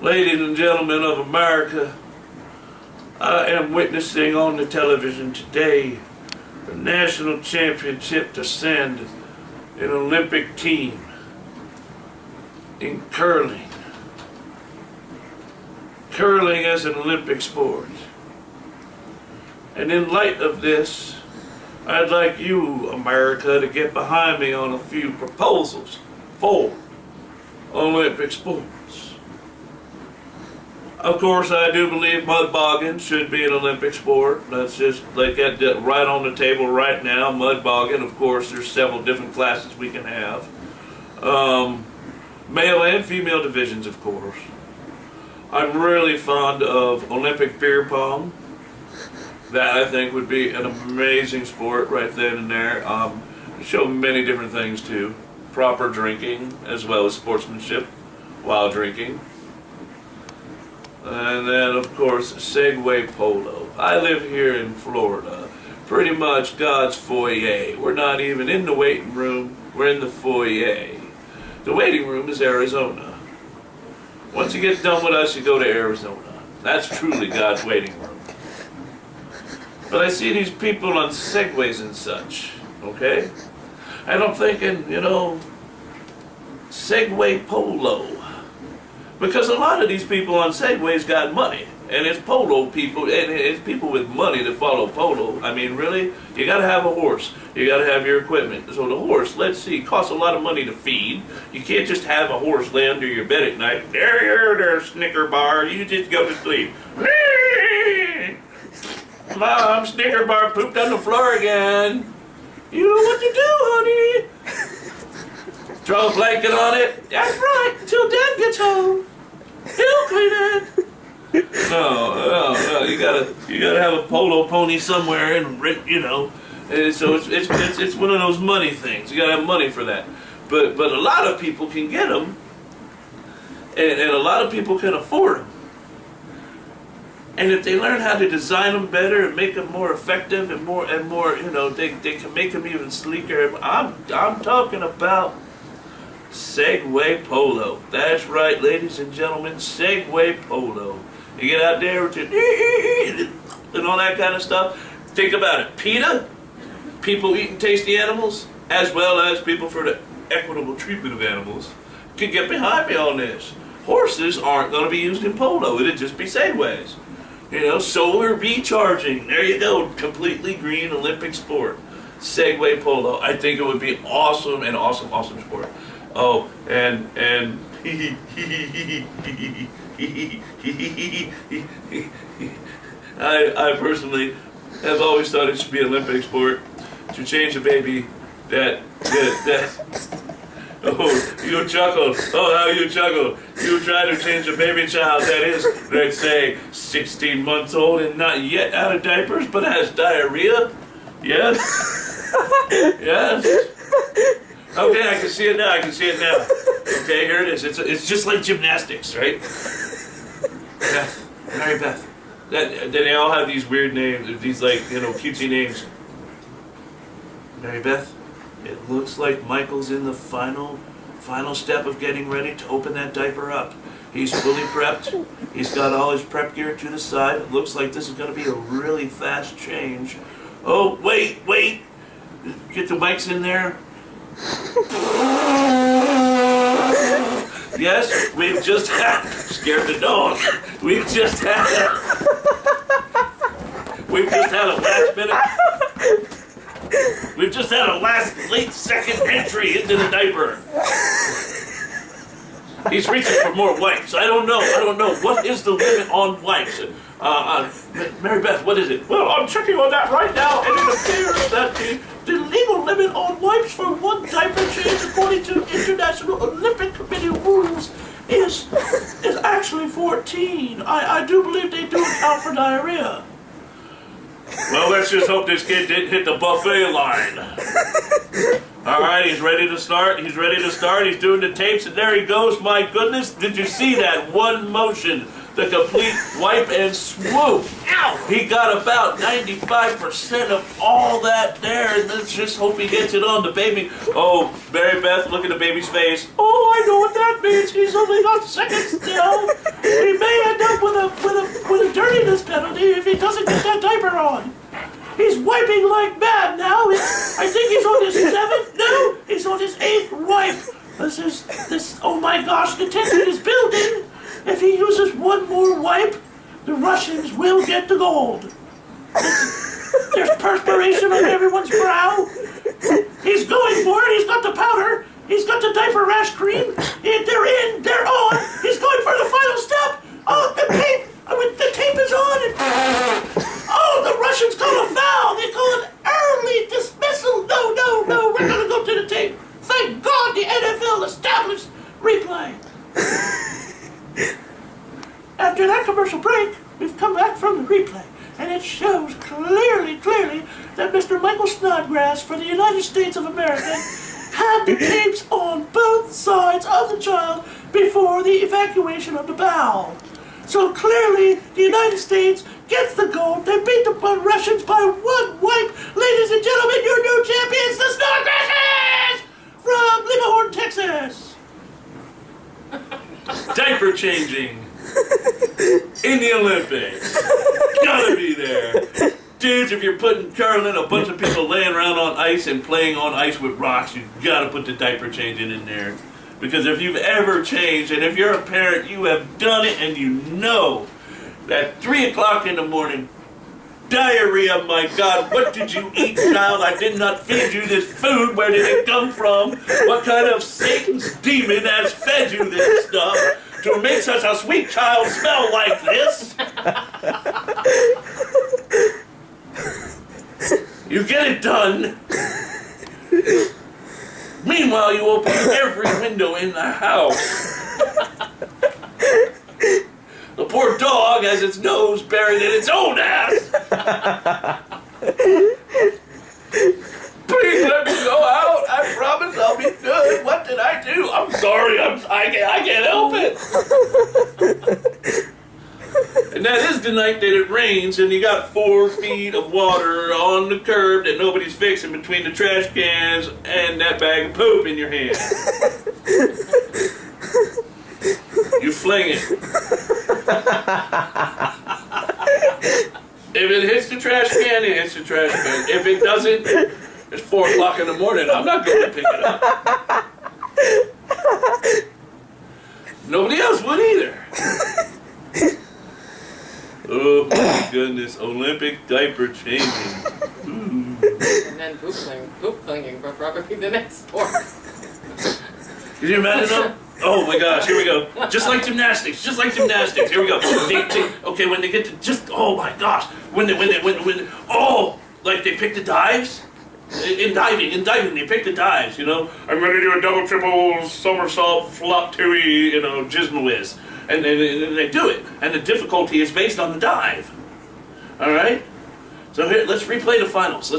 Ladies and gentlemen of America, I am witnessing on the television today the national championship to send an Olympic team in curling. Curling as an Olympic sport. And in light of this, I'd like you, America, to get behind me on a few proposals for Olympic sports. Of course, I do believe mud bogging should be an Olympic sport. Let's just get that right on the table right now. Mud bogging, of course, there's several different classes we can have. Male and female divisions, of course. I'm really fond of Olympic beer pong. That I think would be an amazing sport right then and there. Show many different things too. Proper drinking as well as sportsmanship while drinking. And then, of course, seguay polo. I live here in Florida. Pretty much God's foyer. We're not even in the waiting room. We're in the foyer. The waiting room is Arizona. Once you get done with us, you go to Arizona. That's truly God's waiting room. But I see these people on seguays and such, okay? And I'm thinking, seguay polo. Because a lot of these people on seguays got money. And it's polo people, and it's people with money that follow polo. I mean, really? You gotta have a horse. You gotta have your equipment. So the horse, let's see, costs a lot of money to feed. You can't just have a horse lay under your bed at night. There, Snicker bar. You just go to sleep. Mom, Snicker bar pooped on the floor again. You know what to do, honey. Throw a blanket on it. That's right, until Dad gets home. He'll clean it. No. You gotta have a polo pony somewhere and rent, And so it's one of those money things. You gotta have money for that. But a lot of people can get them, and a lot of people can afford them. And if they learn how to design them better and make them more effective and more, they can make them even sleeker. I'm talking about seguay polo. That's right, ladies and gentlemen, seguay polo. You get out there with your and all that kind of stuff. Think about it. PETA, people eating tasty animals, as well as people for the equitable treatment of animals, can get behind me on this. Horses aren't going to be used in polo. It'd just be seguays. Solar recharging. There you go. Completely green Olympic sport. Seguay polo. I think it would be awesome, an awesome sport. Oh, and I personally have always thought it should be an Olympic sport to change a baby that oh, you chuckle. Oh, how you chuckle. You try to change a baby child that is, let's say, 16 months old and not yet out of diapers, but has diarrhea? Yes? Yes? Okay, I can see it now. Okay, here it is. It's just like gymnastics, right? Mary Beth. They all have these weird names, these cutesy names. Mary Beth, it looks like Michael's in the final step of getting ready to open that diaper up. He's fully prepped. He's got all his prep gear to the side. It looks like this is going to be a really fast change. Oh, wait. Get the mics in there. Yes, we've just had, scared the dog. We've just had a late second entry into the diaper. He's reaching for more wipes. I don't know. What is the limit on wipes? Mary Beth, what is it? Well, I'm checking on that right now, and it appears that the legal limit on wipes for one diaper change, according to International Olympic Committee rules, is actually 14. I do believe they do account for diarrhea. Well, let's just hope this kid didn't hit the buffet line. All right, he's ready to start. He's doing the tapes, and there he goes. My goodness, did you see that one motion? the complete wipe and swoop. He got about 95% of all that there, and let's just hope he gets it on the baby. Oh, Mary Beth, look at the baby's face. Oh, I know what that means. He's only got seconds still. He may end up with a dirtiness penalty if he doesn't get that diaper on. He's wiping like mad now. I think he's on his 7th. No, he's on his 8th wipe. This. Oh my gosh, the tension is building. If he uses one more wipe, the Russians will get the gold. There's perspiration on everyone's brow. He's going for it. He's got the powder. He's got the diaper rash cream. They're in. They're on. He's going for the final step. Oh, the tape. The tape is on. Oh, the Russians call a foul. They call an early dismissal. No. We're going to go to the tape. Thank God the NFL established replay. After that commercial break, we've come back from the replay, and it shows clearly that Mr. Michael Snodgrass for the United States of America had the tapes on both sides of the child before the evacuation of the bowel. So clearly, the United States gets the gold. They beat the Russians by 1 wipe. Ladies and gentlemen, your new champions, the Snodgrasses from Livermore, Texas. Diaper changing in the Olympics. Gotta be there. Dudes, if you're putting curling, a bunch of people laying around on ice and playing on ice with rocks, you gotta put the diaper changing in there. Because if you've ever changed, and if you're a parent, you have done it, and you know that 3 o'clock in the morning, diarrhea, my God, what did you eat, child? I did not feed you this food. Where did it come from? What kind of Satan's demon has fed you this stuff to make such a sweet child smell like this? You get it done. Meanwhile, you open every window in the house. The poor dog has its nose buried in its own ass. Please let me go out. I promise I'll be good. What did I do? I'm sorry. I can't help it. And that is the night that it rains and you got 4 feet of water on the curb that nobody's fixing between the trash cans and that bag of poop in your hand. You fling it. If it hits the trash can, it hits the trash can. If it doesn't, it's 4 o'clock in the morning. I'm not going to pick it up. Nobody else would either. Oh my goodness, Olympic diaper changing. Ooh. And then poop flinging for probably the next sport. Can you imagine them? Oh my gosh, here we go. Just like gymnastics. Here we go. Okay, when they get to oh my gosh. When like they pick the dives? In diving, they pick the dives, you know? I'm ready to do a double, triple, somersault, flop, tui, jizma whiz. And they do it. And the difficulty is based on the dive. Alright? So here, let's replay the finals.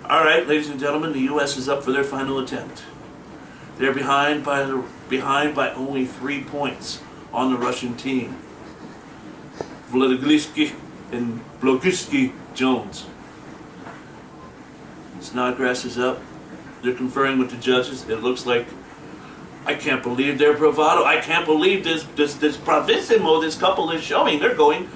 Alright, ladies and gentlemen, the U.S. is up for their final attempt. They're behind by only 3 points on the Russian team. Vladimir and Bloguski Jones. Snodgrass is up. They're conferring with the judges. It looks like I can't believe their bravado. I can't believe this bravissimo this couple is showing. They're going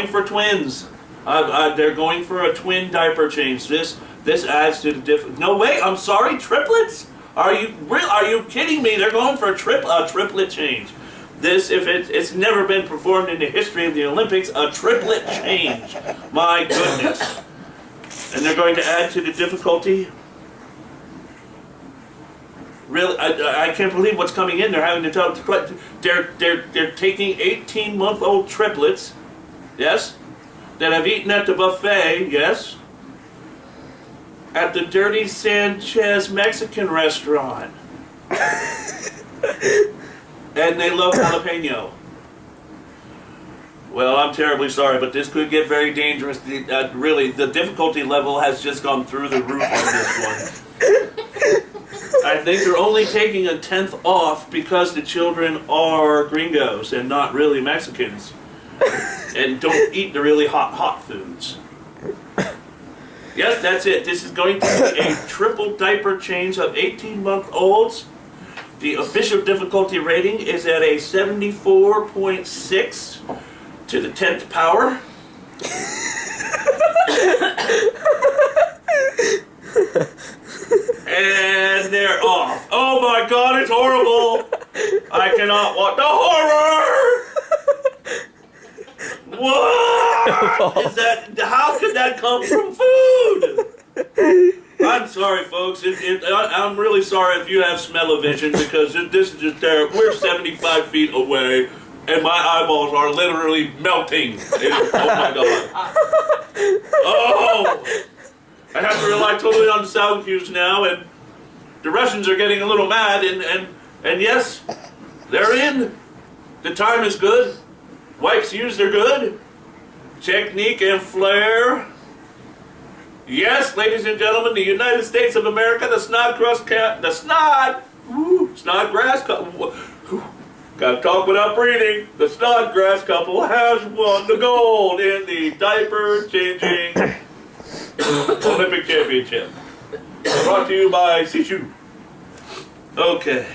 for twins. They're going for a twin diaper change. This adds to the difference. No way. I'm sorry. Triplets? Are you kidding me? They're going for a triplet change. It's never been performed in the history of the Olympics. A triplet change. My goodness. And they're going to add to the difficulty. Really, I can't believe what's coming in. They're having to tell. They're taking 18-month-old triplets, yes, that have eaten at the buffet, yes, at the Dirty Sanchez Mexican restaurant, and they love jalapeno. Well, I'm terribly sorry, but this could get very dangerous. Really, the difficulty level has just gone through the roof on this one. I think they're only taking 1/10 off because the children are gringos and not really Mexicans. And don't eat the really hot foods. Yes, that's it. This is going to be a triple diaper change of 18-month-olds. The official difficulty rating is at a 74.6 to the 10th power. And they're off. Oh my God, it's horrible. I cannot watch the horror. What is that? How could that come from food? I'm sorry, folks. I'm really sorry if you have smell-o-vision because this is just terrible. We're 75 feet away, and my eyeballs are literally melting. Oh my God. Oh! I have to rely totally on the sound cues now, and the Russians are getting a little mad, and yes, they're in. The time is good. Wipes used are good. Technique and flair. Yes, ladies and gentlemen, the United States of America, the Snodgrass couple. Gotta talk without breathing. The Snodgrass couple has won the gold in the diaper changing Olympic Championship. Brought to you by Sishu. Okay.